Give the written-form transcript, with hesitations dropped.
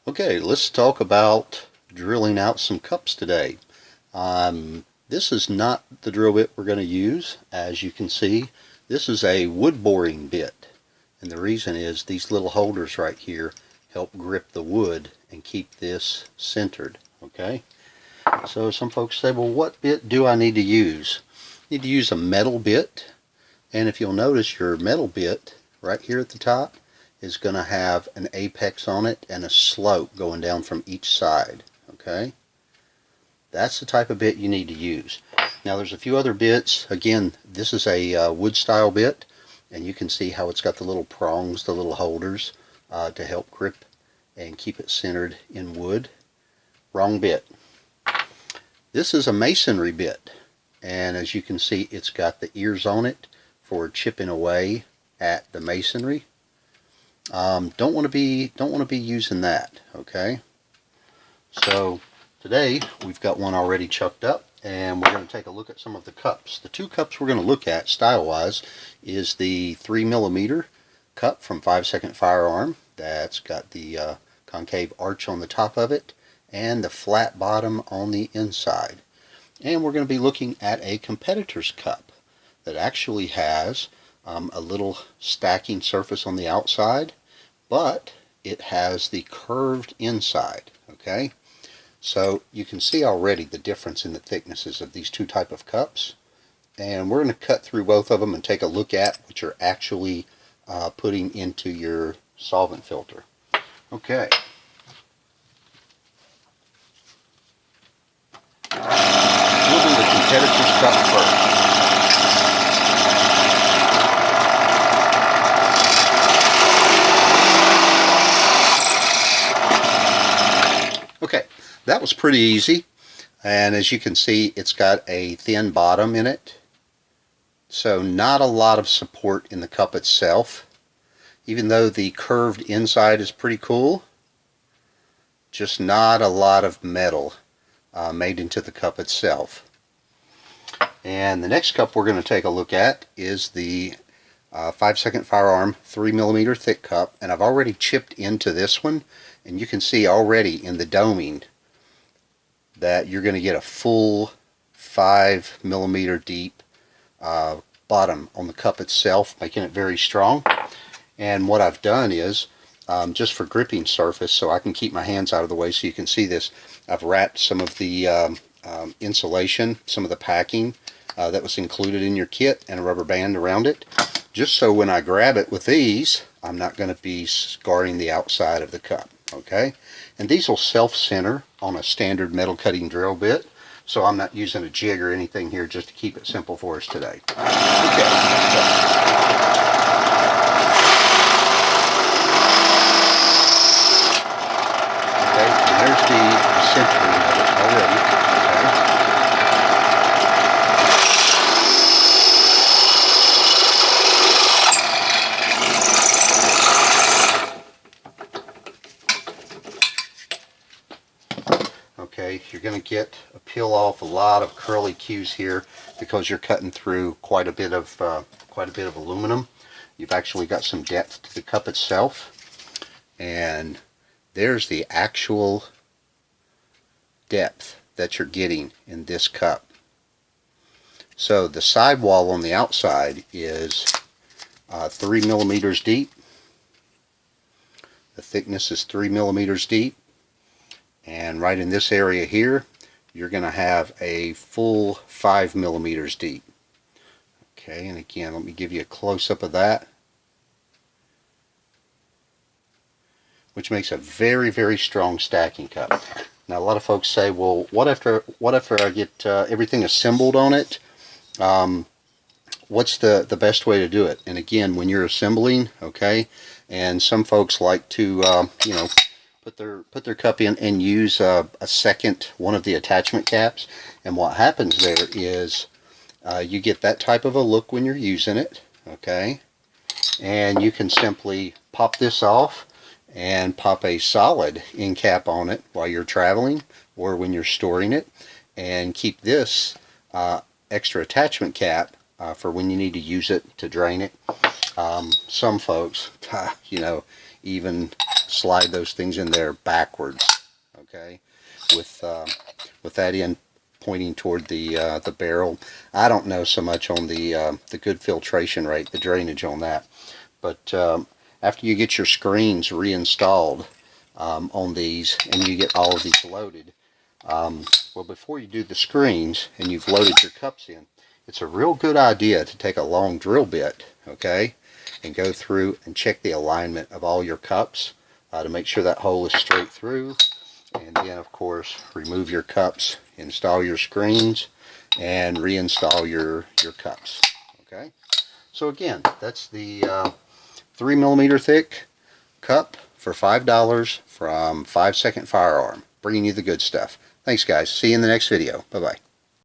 Okay, let's talk about drilling out some cups today. This is not the drill bit we're going to use. As you can see, this is a wood boring bit. And the reason is these little holders right here help grip the wood and keep this centered. Okay, so some folks say, well, what bit do I need to use? You need to use a metal bit. And if you'll notice, your metal bit right here at the top is going to have an apex on it and a slope going down from each side. Okay, that's the type of bit you need to use. Now there's a few other bits. Again, this is a wood style bit, and you can see how it's got the little prongs, the little holders to help grip and keep it centered in wood. Wrong bit. This is a masonry bit, and as you can see, it's got the ears on it for chipping away at the masonry. Don't want to be using that. Okay, so today we've got one already chucked up, and we're going to take a look at some of the cups. The two cups we're going to look at style wise is the 3mm cup from 5 Second Firearm. That's got the concave arch on the top of it and the flat bottom on the inside. And we're going to be looking at a competitor's cup that actually has a little stacking surface on the outside, but it has the curved inside. Okay, so you can see already the difference in the thicknesses of these two type of cups, and we're going to cut through both of them and take a look at what you're actually putting into your solvent filter. Okay, we'll do the competitor's cup first. Okay, that was pretty easy, and as you can see, it's got a thin bottom in it, so not a lot of support in the cup itself. Even though the curved inside is pretty cool, just not a lot of metal made into the cup itself. And the next cup we're going to take a look at is the 5 Second Firearm 3mm thick cup, and I've already chipped into this one, and you can see already in the doming that you're going to get a full 5mm deep bottom on the cup itself, making it very strong. And what I've done is, just for gripping surface, so I can keep my hands out of the way so you can see this, I've wrapped some of the insulation, some of the packing that was included in your kit, and a rubber band around it, just so when I grab it with these, I'm not going to be scarring the outside of the cup. Okay, and these will self-center on a standard metal cutting drill bit, so I'm not using a jig or anything here, just to keep it simple for us today. Okay, and there's the centering of it already. Okay. Okay, you're going to get a peel off a lot of curly cues here because you're cutting through quite a bit of aluminum. You've actually got some depth to the cup itself, and there's the actual depth that you're getting in this cup. So the sidewall on the outside is 3mm deep. The thickness is 3mm deep. And right in this area here, you're going to have a full 5mm deep. Okay, and again, let me give you a close-up of that, which makes a very, very strong stacking cup. Now, a lot of folks say, well, what after I get everything assembled on it? What's the best way to do it? And again, when you're assembling, okay, and some folks like to, you know, put their cup in and use a second one of the attachment caps, and what happens there is you get that type of a look when you're using it. Okay, and you can simply pop this off and pop a solid end cap on it while you're traveling or when you're storing it, and keep this extra attachment cap for when you need to use it to drain it. Some folks, you know, even slide those things in there backwards, okay, with that end pointing toward the barrel. I don't know so much on the good filtration rate, the drainage on that, but after you get your screens reinstalled on these and you get all of these loaded, well, before you do the screens and you've loaded your cups in, it's a real good idea to take a long drill bit, okay, and go through and check the alignment of all your cups to make sure that hole is straight through. And then, of course, remove your cups, install your screens, and reinstall your cups. Okay. So again, that's the 3mm thick cup for $5 from 5 Second Firearm, bringing you the good stuff. Thanks, guys. See you in the next video. Bye-bye.